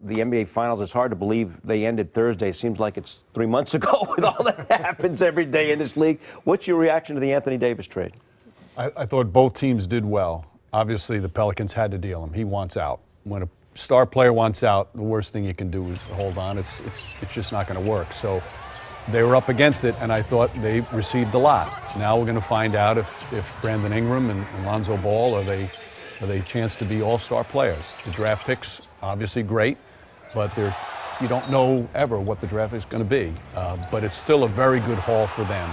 the NBA Finals. It's hard to believe they ended Thursday. It seems like it's 3 months ago with all that happens every day in this league. What's your reaction to the Anthony Davis trade? I thought both teams did well. Obviously, the Pelicans had to deal him. He wants out. When a star player wants out, the worst thing you can do is hold on. It's just not going to work. So they were up against it, and I thought they received a lot. Now we're going to find out if Brandon Ingram and Lonzo Ball are they a chance to be all-star players. The draft picks, obviously great, but you don't know ever what the draft is going to be. But it's still a very good haul for them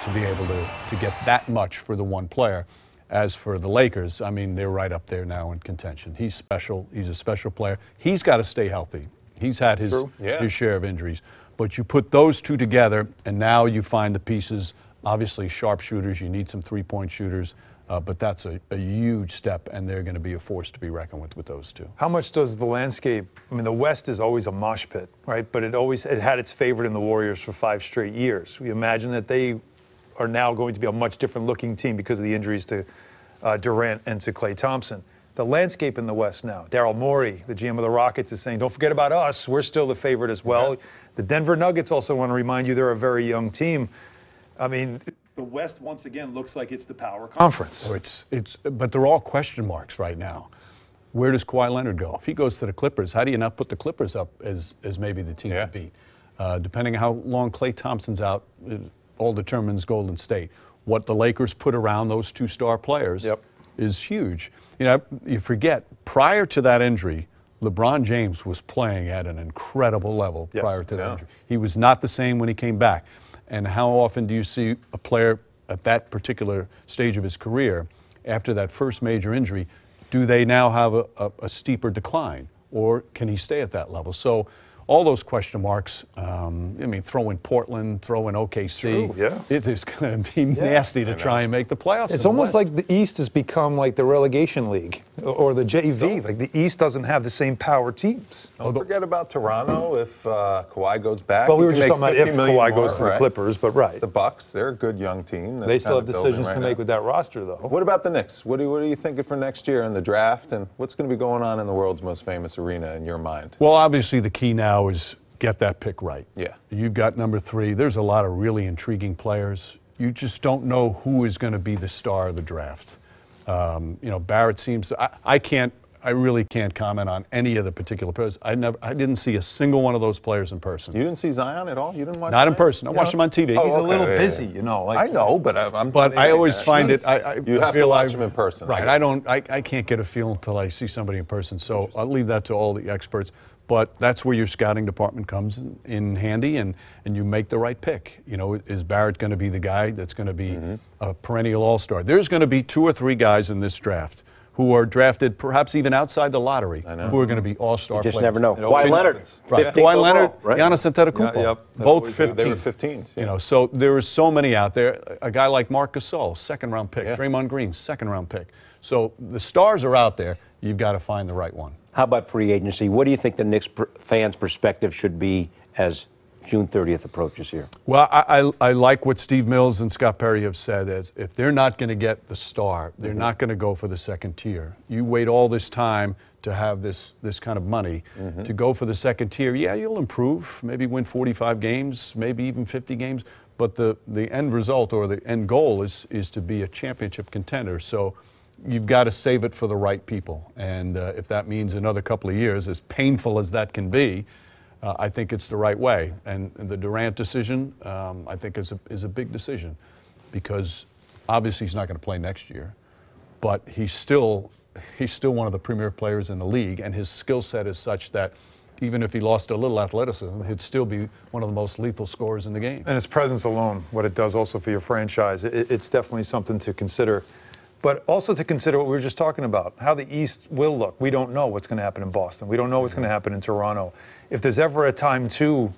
to be able to get that much for the one player. As for the Lakers, I mean, they're right up there now in contention. He's special. He's a special player. He's got to stay healthy. He's had his share of injuries. But you put those two together, and now you find the pieces, obviously sharpshooters. You need some three-point shooters. But that's a huge step, and they're going to be a force to be reckoned with those two. How much does the landscape, I mean, the West is always a mosh pit, right? But it had its favorite in the Warriors for 5 straight years. We imagine that they are now going to be a much different looking team because of the injuries to Durant and to Klay Thompson. The landscape in the West now, Daryl Morey, the GM of the Rockets, is saying, don't forget about us. We're still the favorite as well. Yeah. The Denver Nuggets also want to remind you they're a very young team. I mean, the West once again looks like it's the power conference. So but they're all question marks right now. Where does Kawhi Leonard go? If he goes to the Clippers, how do you not put the Clippers up as maybe the team to beat? Depending on how long Klay Thompson's out, it all determines Golden State. What the Lakers put around those 2 star players is huge. You know, you forget, prior to that injury, LeBron James was playing at an incredible level prior to that injury. He was not the same when he came back. And how often do you see a player at that particular stage of his career, after that first major injury, do they now have a steeper decline, or can he stay at that level? So all those question marks, I mean, throw in Portland, throw in OKC. True, it is going to be nasty to try and make the playoffs. It's almost like the East has become like the relegation league or the JV. Like the East doesn't have the same power teams. Don't forget about Toronto if Kawhi goes back. Well, we were just talking about if Kawhi goes to the Clippers, but The Bucks, they're a good young team. They still have decisions to make with that roster, though. What about the Knicks? What are you thinking for next year in the draft, and what's going to be going on in the world's most famous arena in your mind? Well, obviously the key now is get that pick right. Yeah. You've got number 3. There's a lot of really intriguing players. You just don't know who is going to be the star of the draft. You know, Barrett seems to, I really can't comment on any of the particular players. I didn't see a single one of those players in person. You didn't see Zion at all? You didn't watch Not Zion? in person. I watched him on TV. He's a little busy, you know. Like, I know, but I always find it. You have to watch him in person. Right. I can't get a feel until I see somebody in person. So I'll leave that to all the experts. But that's where your scouting department comes in handy, and you make the right pick. You know, is Barrett going to be the guy that's going to be a perennial all-star? There's going to be 2 or 3 guys in this draft who are drafted perhaps even outside the lottery who are going to be all-star players. You just never know. Kawhi Leonard. Kawhi Leonard, Giannis Antetokounmpo. Both 15. They were 15s. You know, so there are so many out there. A guy like Marc Gasol, 2nd-round pick. Draymond Green, 2nd-round pick. So the stars are out there. You've got to find the right one. How about free agency? What do you think the Knicks fans' perspective should be as June 30th approaches here? Well, I like what Steve Mills and Scott Perry have said, is if they're not going to get the star, they're not going to go for the 2nd tier. You wait all this time to have this kind of money to go for the 2nd tier. Yeah, you'll improve, maybe win 45 games, maybe even 50 games, but the end result or the end goal is to be a championship contender. So you've got to save it for the right people. And if that means another couple of years, as painful as that can be, I think it's the right way. And the Durant decision, I think, is a big decision, because obviously he's not going to play next year, but he's still one of the premier players in the league, and his skill set is such that even if he lost a little athleticism, he'd still be one of the most lethal scorers in the game. And his presence alone, what it does also for your franchise, it's definitely something to consider. But also to consider what we were just talking about, how the East will look. We don't know what's going to happen in Boston. We don't know what's going to happen in Toronto. If there's ever a time to,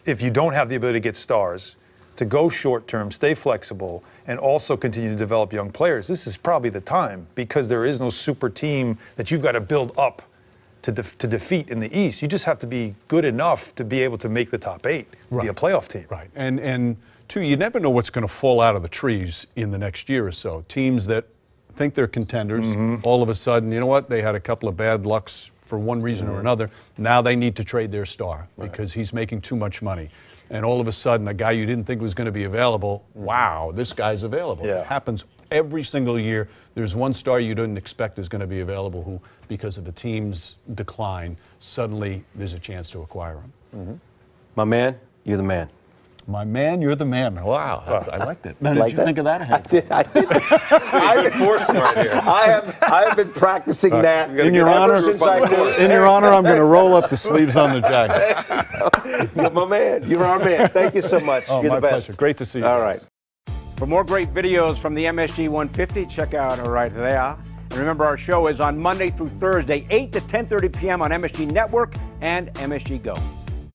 if you don't have the ability to get stars, to go short term, stay flexible, and also continue to develop young players, this is probably the time, because there is no super team that you've got to build up to defeat in the East. You just have to be good enough to be able to make the top 8, to be a playoff team. Right. And two, you never know what's going to fall out of the trees in the next year or so. Teams that think they're contenders, all of a sudden, you know what, they had a couple of bad lucks for one reason or another. Now they need to trade their star because he's making too much money. And all of a sudden, a guy you didn't think was going to be available, wow, this guy's available. Yeah. It happens every single year. There's one star you didn't expect is going to be available who, because of the team's decline, suddenly there's a chance to acquire him. My man, you're the man. My man, you're the man. Wow, I liked it. Now, Like did you that? think of that? I did. I've been forcing right here. I have been practicing that In your honor, since I knew. in your honor, I'm going to roll up the sleeves on the jacket. You're my man. You're our man. Thank you so much. Oh, You're my the best. pleasure. Great to see you. All guys. right. For more great videos from the MSG 150, check out right there. And remember, our show is on Monday through Thursday, 8 to 10:30 p.m. on MSG Network and MSG Go.